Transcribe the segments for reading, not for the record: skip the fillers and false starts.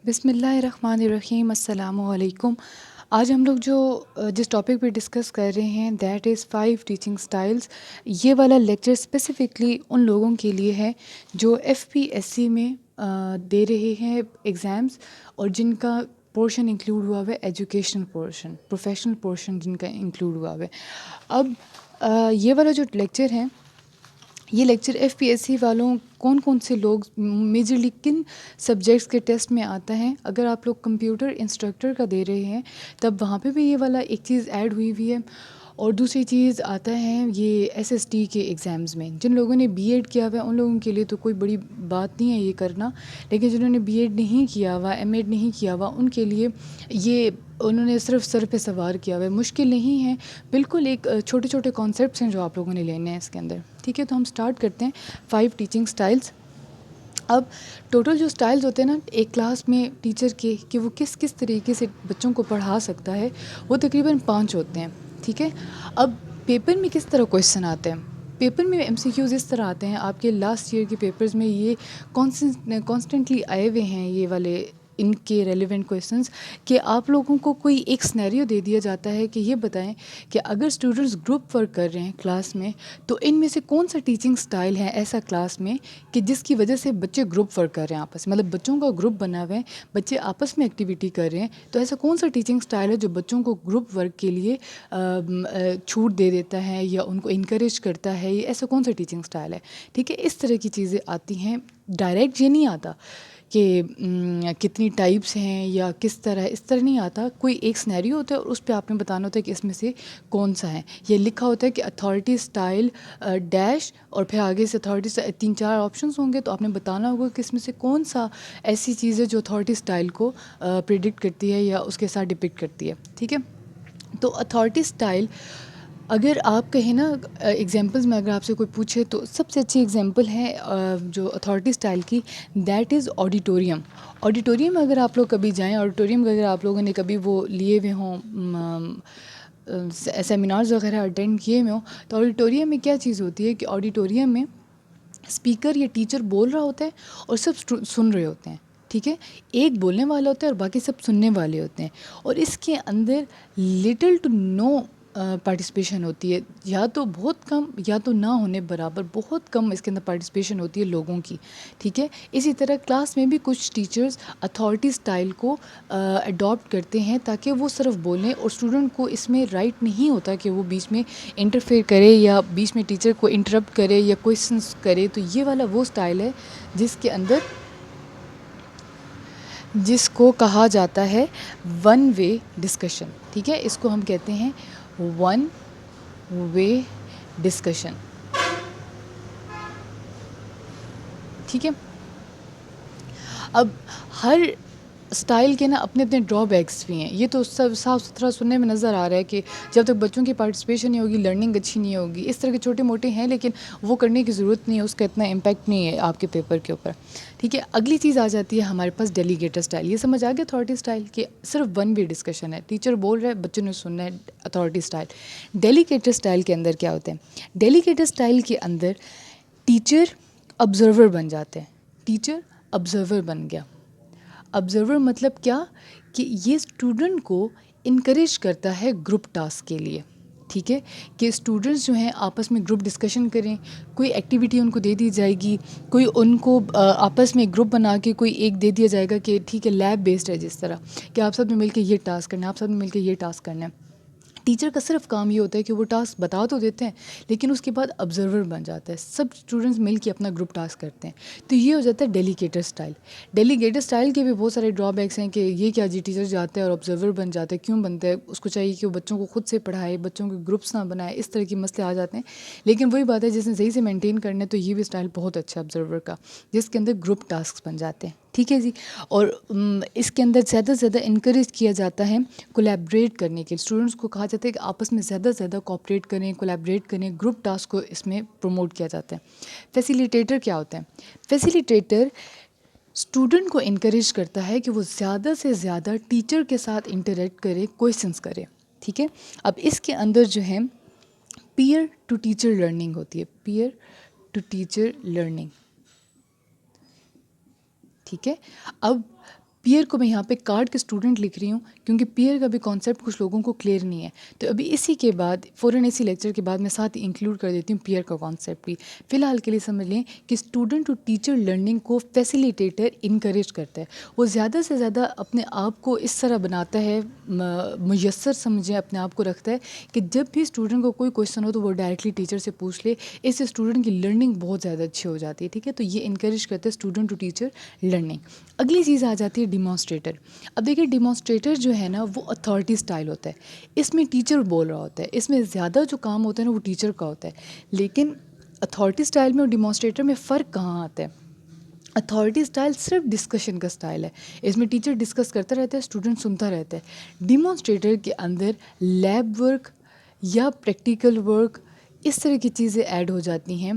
بسم اللہ الرحمن الرحیم. السلام علیکم. آج ہم لوگ جس ٹاپک پہ ڈسکس کر رہے ہیں دیٹ از 5 ٹیچنگ سٹائلز. یہ والا لیکچر اسپیسیفکلی ان لوگوں کے لیے ہے جو ایف پی ایس سی میں دے رہے ہیں ایگزامس اور جن کا پورشن انکلوڈ ہوا ہوا ہے ایجوکیشنل پورشن، پروفیشنل پورشن جن کا انکلوڈ ہوا ہوا ہے. اب یہ والا جو لیکچر ہے، یہ lecture F P S C والوں کون سے لوگ میجرلی کن سبجیکٹس کے ٹیسٹ میں آتا ہے. اگر آپ لوگ کمپیوٹر انسٹرکٹر کا دے رہے ہیں تب وہاں پہ بھی یہ والا ایک چیز ایڈ ہوئی ہے. اور دوسری چیز آتا ہے یہ ایس ایس ٹی کے ایگزامز میں. جن لوگوں نے بی ایڈ کیا ہوا ہے ان لوگوں کے لیے تو کوئی بڑی بات نہیں ہے یہ کرنا، لیکن جنہوں نے بی ایڈ نہیں کیا ہوا، ایم ایڈ نہیں کیا ہوا، ان کے لیے یہ انہوں نے صرف سر پہ سوار کیا ہوا ہے. مشکل نہیں ہے، بالکل ایک چھوٹے چھوٹے کانسیپٹس ہیں جو آپ لوگوں نے لینے ہیں اس کے اندر. ٹھیک ہے، تو ہم سٹارٹ کرتے ہیں 5 ٹیچنگ سٹائلز. اب ٹوٹل جو سٹائلز ہوتے ہیں نا ایک کلاس میں ٹیچر کے کہ وہ کس کس طریقے سے بچوں کو پڑھا سکتا ہے، وہ تقریباً 5 ہوتے ہیں. ٹھیک ہے، اب پیپر میں کس طرح کویشچن آتے ہیں. پیپر میں ایم سی کیوز اس طرح آتے ہیں، آپ کے لاسٹ ایئر کے پیپرز میں یہ کانسٹنٹلی آئے ہوئے ہیں یہ والے ان کے ریلیونٹ کویشچنس، کہ آپ لوگوں کو کوئی ایک سنیریو دے دیا جاتا ہے کہ یہ بتائیں کہ اگر اسٹوڈنٹس گروپ ورک کر رہے ہیں کلاس میں تو ان میں سے کون سا ٹیچنگ سٹائل ہے ایسا کلاس میں کہ جس کی وجہ سے بچے گروپ ورک کر رہے ہیں آپس میں، مطلب بچوں کا گروپ بنا ہوا ہے، بچے آپس میں ایکٹیویٹی کر رہے ہیں. تو ایسا کون سا ٹیچنگ سٹائل ہے جو بچوں کو گروپ ورک کے لیے چھوٹ دے دیتا ہے یا ان کو انکریج کرتا ہے، یہ ایسا کون سا ٹیچنگ سٹائل ہے. ٹھیک ہے، اس طرح کی چیزیں آتی ہیں. ڈائریکٹ یہ نہیں آتا کہ کتنی ٹائپس ہیں یا کس طرح، اس طرح نہیں آتا. کوئی ایک سنیریو ہوتا ہے اور اس پہ آپ نے بتانا ہوتا ہے کہ اس میں سے کون سا ہے. یہ لکھا ہوتا ہے کہ اتھارٹی سٹائل ڈیش اور پھر آگے سے اتھارٹی 3-4 آپشنس ہوں گے، تو آپ نے بتانا ہوگا کہ اس میں سے کون سا ایسی چیز ہے جو اتھارٹی سٹائل کو پریڈکٹ کرتی ہے یا اس کے ساتھ ڈپکٹ کرتی ہے. ٹھیک ہے، تو اتھارٹی سٹائل اگر آپ کہیں نا ایگزامپلز میں اگر آپ سے کوئی پوچھے تو سب سے اچھی ایگزامپل ہے جو اتھارٹی سٹائل کی، دیٹ از آڈیٹوریم. آڈیٹوریم اگر آپ لوگ کبھی جائیں، آڈیٹوریم اگر آپ لوگوں نے کبھی وہ لیے ہوئے ہوں سیمینارز وغیرہ اٹینڈ کیے ہوئے ہوں، تو آڈیٹوریم میں کیا چیز ہوتی ہے کہ آڈیٹوریم میں اسپیکر یا ٹیچر بول رہا ہوتا ہے اور سب سن رہے ہوتے ہیں. ٹھیک ہے، ایک بولنے والا ہوتا ہے اور باقی سب سننے والے ہوتے ہیں. اور اس کے اندر لٹل ٹو نو پارٹیسپیشن ہوتی ہے، یا تو بہت کم یا تو نہ ہونے برابر، بہت کم اس کے اندر پارٹیسپیشن ہوتی ہے لوگوں کی. ٹھیک ہے، اسی طرح کلاس میں بھی کچھ ٹیچرز اتھارٹی سٹائل کو اڈاپٹ کرتے ہیں تاکہ وہ صرف بولیں اور اسٹوڈنٹ کو اس میں رائٹ نہیں ہوتا کہ وہ بیچ میں انٹرفیئر کرے یا بیچ میں ٹیچر کو انٹرپٹ کرے یا کویشچنس کرے. تو یہ والا وہ سٹائل ہے جس کے اندر جس کو کہا جاتا ہے ون وے ڈسکشن. ٹھیک ہے، اس کو ہم کہتے ہیں ون وے ڈسکشن. ٹھیک ہے، اب ہر اسٹائل کے نا اپنے اپنے ڈرا بیکس بھی ہیں. یہ تو سب صاف ستھرا سننے میں نظر آ رہا ہے کہ جب تک بچوں کی پارٹیسپیشن نہیں ہوگی لرننگ اچھی نہیں ہوگی. اس طرح کے چھوٹے موٹے ہیں لیکن وہ کرنے کی ضرورت نہیں ہے، اس کا اتنا امپیکٹ نہیں ہے آپ کے پیپر کے اوپر. ٹھیک ہے، اگلی چیز آ جاتی ہے ہمارے پاس ڈیلیگیٹر سٹائل. یہ سمجھ آ گیا اتھارٹی سٹائل کہ صرف ون وے ڈسکشن ہے، ٹیچر بول رہا ہے بچوں نے سننا ہے. Authority style. ڈیلیگیٹر سٹائل کے اندر کیا ہوتا ہے؟ ڈیلیگیٹر سٹائل کے اندر ٹیچر آبزرور بن جاتے ہیں. ٹیچر آبزرور بن گیا. آبزرور مطلب کیا کہ یہ اسٹوڈنٹ کو انکریج کرتا ہے گروپ ٹاسک کے لیے. ٹھیک ہے، کہ اسٹوڈنٹس جو ہیں آپس میں گروپ ڈسکشن کریں، کوئی ایکٹیویٹی ان کو دے دی جائے گی، کوئی ان کو آپس میں گروپ بنا کے کوئی ایک دے دیا جائے گا کہ ٹھیک ہے لیب بیسڈ ہے جس طرح کہ آپ سب نے مل کے یہ ٹاسک کرنا ہے، آپ سب نے مل کے یہ ٹاسک کرنا ہے. ٹیچر کا صرف کام یہ ہوتا ہے کہ وہ ٹاسک بتا تو دیتے ہیں لیکن اس کے بعد آبزرور بن جاتا ہے، سب اسٹوڈنٹس مل کے اپنا گروپ ٹاسک کرتے ہیں. تو یہ ہو جاتا ہے ڈیلیگیٹر سٹائل. ڈیلیگیٹر سٹائل کے بھی بہت سارے ڈرا بیکس ہیں کہ یہ کیا جی ٹیچر جاتے ہیں اور آبزرور بن جاتے ہیں. کیوں بنتے ہیں؟ اس کو چاہیے کہ وہ بچوں کو خود سے پڑھائے، بچوں کے گروپس نہ بنائے، اس طرح کے مسئلے آ جاتے ہیں. لیکن وہی بات ہے جس نے صحیح سے مینٹین کرنا ہے تو یہ بھی سٹائل بہت اچھا آبزرور کا، جس کے اندر گروپ ٹاسک بن جاتے ہیں. ٹھیک ہے جی، اور اس کے اندر زیادہ سے زیادہ انکریج کیا جاتا ہے کولیبریٹ کرنے کے. اسٹوڈنٹس کو کہا جاتا ہے کہ آپس میں زیادہ سے زیادہ کوآپریٹ کریں، کولیبریٹ کریں، گروپ ٹاسک کو اس میں پروموٹ کیا جاتا ہے. فیسیلیٹیٹر کیا ہوتا ہے؟ فیسیلیٹیٹر اسٹوڈنٹ کو انکریج کرتا ہے کہ وہ زیادہ سے زیادہ ٹیچر کے ساتھ انٹریکٹ کرے، کویشچنس کرے. ٹھیک ہے، اب اس کے اندر جو ہے پیئر ٹو ٹیچر لرننگ ہوتی ہے. Peer to teacher learning. ٹھیک ہے، اب پیئر کو میں یہاں پہ کارڈ کے اسٹوڈنٹ لکھ رہی ہوں کیونکہ پیئر کا بھی کانسیپٹ کچھ لوگوں کو کلیئر نہیں ہے. تو ابھی اسی کے بعد فوراً اسی لیکچر کے بعد میں ساتھ انکلوڈ کر دیتی ہوں پیئر کا کانسیپٹ بھی. فی الحال کے لیے سمجھ لیں کہ اسٹوڈنٹ ٹو ٹیچر لرننگ کو فیسیلیٹیٹر انکریج کرتا ہے. وہ زیادہ سے زیادہ اپنے آپ کو اس طرح بناتا ہے, میسر سمجھیں اپنے آپ کو رکھتا ہے کہ جب بھی اسٹوڈنٹ کو کوئی کویشچن ہو تو وہ ڈائریکٹلی ٹیچر سے پوچھ لے. اس سے اسٹوڈنٹ کی لرننگ بہت زیادہ اچھی ہو جاتی ہے. ٹھیک ہے, تو یہ انکریج کرتا ہے اسٹوڈنٹ ٹو ٹیچر لرننگ. اگلی چیز آ جاتی ہے ڈیمانسٹریٹر. اب دیکھیے ڈیمانسٹریٹر جو ہے نا وہ اتھارٹی اسٹائل ہوتا ہے. اس میں ٹیچر بول رہا ہوتا ہے, اس میں زیادہ جو کام ہوتا ہے نا وہ ٹیچر کا ہوتا ہے. لیکن اتھارٹی اسٹائل میں اور ڈیمانسٹریٹر میں فرق کہاں آتا ہے؟ اتھارٹی اسٹائل صرف ڈسکشن کا اسٹائل ہے, اس میں ٹیچر ڈسکس کرتا رہتا ہے, اسٹوڈنٹ سنتا رہتا ہے. ڈیمانسٹریٹر کے اندر لیب ورک یا پریکٹیکل ورک اس طرح کی چیزیں ایڈ ہو جاتی ہیں,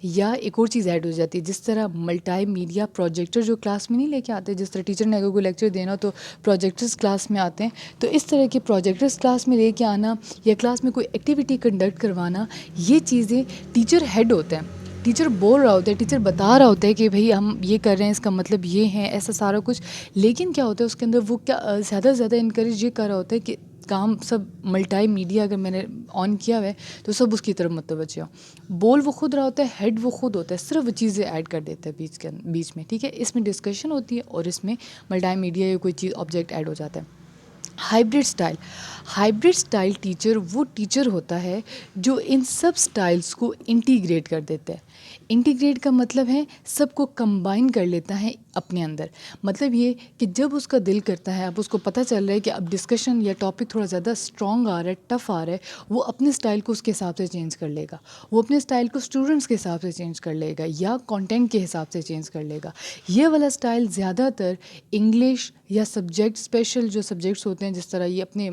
یا ایک اور چیز ایڈ ہو جاتی ہے جس طرح ملٹائی میڈیا پروجیکٹر جو کلاس میں نہیں لے کے آتے. جس طرح ٹیچر نے اگر کوئی لیکچر دینا تو پروجیکٹرس کلاس میں آتے ہیں, تو اس طرح کے پروجیکٹرس کلاس میں لے کے آنا یا کلاس میں کوئی ایکٹیویٹی کنڈکٹ کروانا, یہ چیزیں ٹیچر ہیڈ ہوتا ہے. ٹیچر بول رہا ہوتا ہے, ٹیچر بتا رہا ہوتا ہے کہ بھئی ہم یہ کر رہے ہیں, اس کا مطلب یہ ہے, ایسا سارا کچھ. لیکن کیا ہوتا ہے اس کے اندر وہ کیا زیادہ سے زیادہ انکریج یہ کر رہا ہوتا ہے کہ کام سب ملٹائی میڈیا اگر میں نے آن کیا ہوا ہے تو سب اس کی طرف متوجہ ہو. بول وہ خود رہا ہوتا ہے, ہیڈ وہ خود ہوتا ہے, صرف وہ چیزیں ایڈ کر دیتا ہے بیچ میں. ٹھیک ہے, اس میں ڈسکشن ہوتی ہے اور اس میں ملٹائی میڈیا یا کوئی چیز آبجیکٹ ایڈ ہو جاتا ہے. Hybrid style. Hybrid style teacher وہ ٹیچر ہوتا ہے جو ان سب اسٹائلس کو انٹیگریٹ کر دیتا ہے. انٹیگریٹ کا مطلب ہے سب کو کمبائن کر لیتا ہے اپنے اندر. مطلب یہ کہ جب اس کا دل کرتا ہے, اب اس کو پتہ چل رہا ہے کہ اب ڈسکشن یا ٹاپک تھوڑا زیادہ اسٹرانگ آ رہا ہے, ٹف آ رہا ہے, وہ اپنے اسٹائل کو اس کے حساب سے چینج کر لے گا. وہ اپنے اسٹائل کو اسٹوڈنٹس کے حساب سے چینج کر لے گا یا کانٹینٹ کے حساب سے چینج کر لے گا. یہ والا اسٹائل زیادہ تر انگلش یا سبجیکٹ اسپیشل جو سبجیکٹس ہوتے ہیں, جس طرح یہ اپنے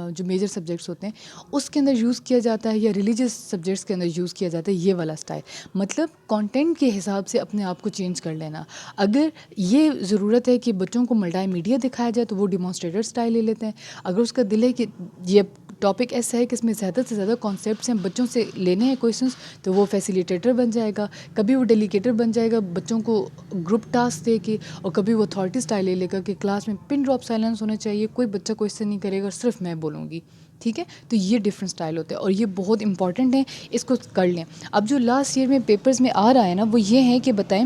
جو میجر سبجیکٹس ہوتے ہیں اس کے اندر یوز کیا جاتا ہے, یا ریلیجیس سبجیکٹس کے اندر یوز کیا جاتا ہے. یہ والا اسٹائل مطلب کانٹینٹ کے حساب سے اپنے آپ کو چینج کر لینا. اگر یہ ضرورت ہے کہ بچوں کو ملٹائی میڈیا دکھایا جائے تو وہ ڈیمانسٹریٹر اسٹائل لے لیتے ہیں. اگر اس کا دل ہے کہ یہ ٹاپک ایسا ہے کہ اس میں زیادہ سے زیادہ کانسیپٹس ہیں, بچوں سے لینے ہیں کویشچنس, تو وہ فیسیلیٹیٹر بن جائے گا. کبھی وہ ڈیلیگیٹر بن جائے گا بچوں کو گروپ ٹاسک دے کے, اور کبھی وہ اتھارٹی اسٹائل لے لے گا کہ کلاس میں پن ڈراپ سائلنس ہونا چاہیے, کوئی بچہ کویشچن نہیں کرے گا, صرف میں بولوں گی. ٹھیک ہے, تو یہ ڈفرینٹ اسٹائل ہوتے ہیں اور یہ بہت امپورٹنٹ ہے, اس کو کر لیں. اب جو لاسٹ ایئر میں پیپرز میں آ رہا ہے نا وہ یہ ہے کہ بتائیں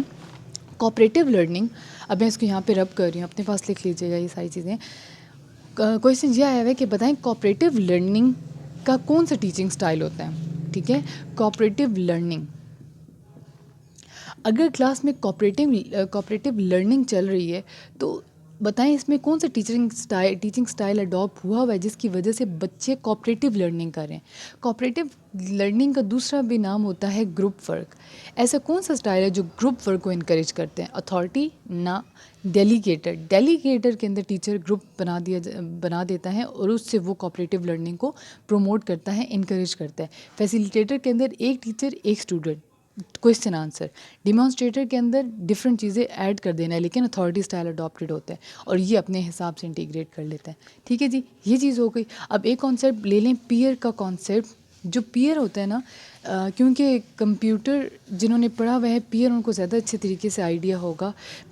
کوآپریٹیو لرننگ. اب میں اس کو یہاں پہ رب کر رہی ہوں, اپنے پاس لکھ لیجیے گا یہ ساری چیزیں. کویشچن یہ آیا ہے کہ بتائیں کوآپریٹیو لرننگ کا کون سا ٹیچنگ اسٹائل ہوتا ہے. ٹھیک ہے, کوآپریٹیو لرننگ, اگر کلاس میں کوآپریٹیو لرننگ چل رہی ہے تو بتائیں اس میں کون سا ٹیچنگ اسٹائل اڈاپٹ ہوا ہے جس کی وجہ سے بچے کوآپریٹیو لرننگ کریں. کوآپریٹیو لرننگ کا دوسرا بھی نام ہوتا ہے گروپ ورک. ایسا کون سا اسٹائل ہے جو گروپ ورک کو انکریج کرتے ہیں؟ اتھارٹی نہ, ڈیلیگیٹر کے اندر ٹیچر گروپ بنا دیتا ہے اور اس سے وہ کوآپریٹیو لرننگ کو پروموٹ کرتا ہے, انکریج کرتا ہے. فیسیلیٹیٹر کے اندر ایک ٹیچر ایک اسٹوڈنٹ, کویشچن آنسر. ڈیمانسٹریٹر کے اندر ڈفرینٹ چیزیں ایڈ کر دینا ہے, لیکن اتھارٹی اسٹائل اڈاپٹیڈ ہوتا ہے اور یہ اپنے حساب سے انٹیگریٹ کر لیتا ہے. ٹھیک ہے جی, یہ چیز ہو گئی. اب ایک کانسیپٹ لے لیں پیئر کا کانسیپٹ. جو پیئر ہوتا ہے نا, کیونکہ کمپیوٹر جنہوں نے پڑھا ہوا ہے پیئر ان کو زیادہ اچھے طریقے سے آئیڈیا ہوگا.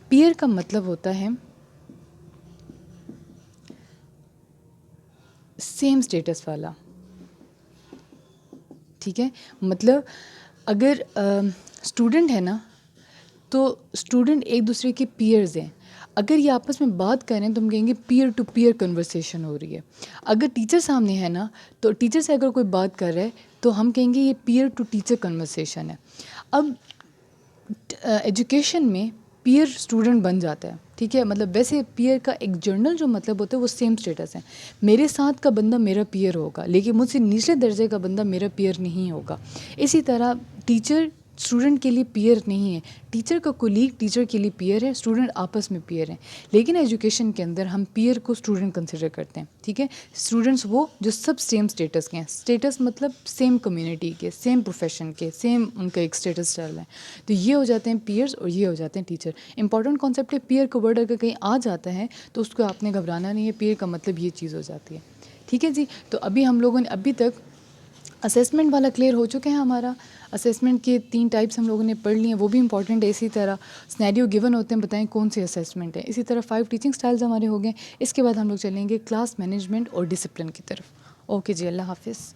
پیئر کا مطلب ہوتا ہے سیم اسٹیٹس والا. ٹھیک ہے, مطلب اگر اسٹوڈنٹ ہے نا تو اسٹوڈنٹ ایک دوسرے کے پیئرز ہیں. اگر یہ آپس میں بات کریں تو ہم کہیں گے پیئر ٹو پیئر کنورسیشن ہو رہی ہے. اگر ٹیچر سامنے ہے نا تو ٹیچر سے اگر کوئی بات کر رہا ہے تو ہم کہیں گے یہ پیئر ٹو ٹیچر کنورسیشن ہے. اب ایجوکیشن میں پیئر اسٹوڈنٹ بن جاتا ہے. ٹھیک ہے, مطلب ویسے پیئر کا ایک جرنل جو مطلب ہوتا ہے وہ سیم اسٹیٹس ہے. میرے ساتھ کا بندہ میرا پیئر ہوگا لیکن مجھ سے نچلے درجے کا بندہ میرا پیئر نہیں ہوگا. اسی طرح ٹیچر اسٹوڈنٹ کے لیے پیئر نہیں ہے, ٹیچر کا کولیگ ٹیچر کے لیے پیئر ہے, اسٹوڈنٹ آپس میں پیئر ہیں. لیکن ایجوکیشن کے اندر ہم پیئر کو اسٹوڈنٹ کنسیڈر کرتے ہیں. ٹھیک ہے, اسٹوڈنٹس وہ جو سب سیم اسٹیٹس کے ہیں. اسٹیٹس مطلب سیم کمیونٹی کے, سیم پروفیشن کے, سیم ان کا ایک اسٹیٹس چل رہا ہے. تو یہ ہو جاتے ہیں پیئرس اور یہ ہو جاتے ہیں ٹیچر. امپورٹنٹ کانسیپٹ ہے, پیئر کا ورڈ اگر کہیں آ جاتا ہے تو اس کو آپ نے گھبرانا نہیں ہے, پیئر کا مطلب یہ چیز ہو جاتی ہے. ٹھیک ہے جی, تو ابھی ہم لوگوں نے ابھی تک اسیسمنٹ والا کلیئر ہو چکا ہے ہمارا. اسیسمنٹ کے 3 ٹائپس ہم لوگوں نے پڑھ لی ہیں, وہ بھی امپورٹنٹ ہے. اسی طرح سنیریو گیون ہوتے ہیں, بتائیں کون سے اسیسمنٹ ہے. اسی طرح 5 ٹیچنگ سٹائلز ہمارے ہو گئے. اس کے بعد ہم لوگ چلیں گے کلاس مینجمنٹ اور ڈسپلن کی طرف. اوکے جی, اللہ حافظ.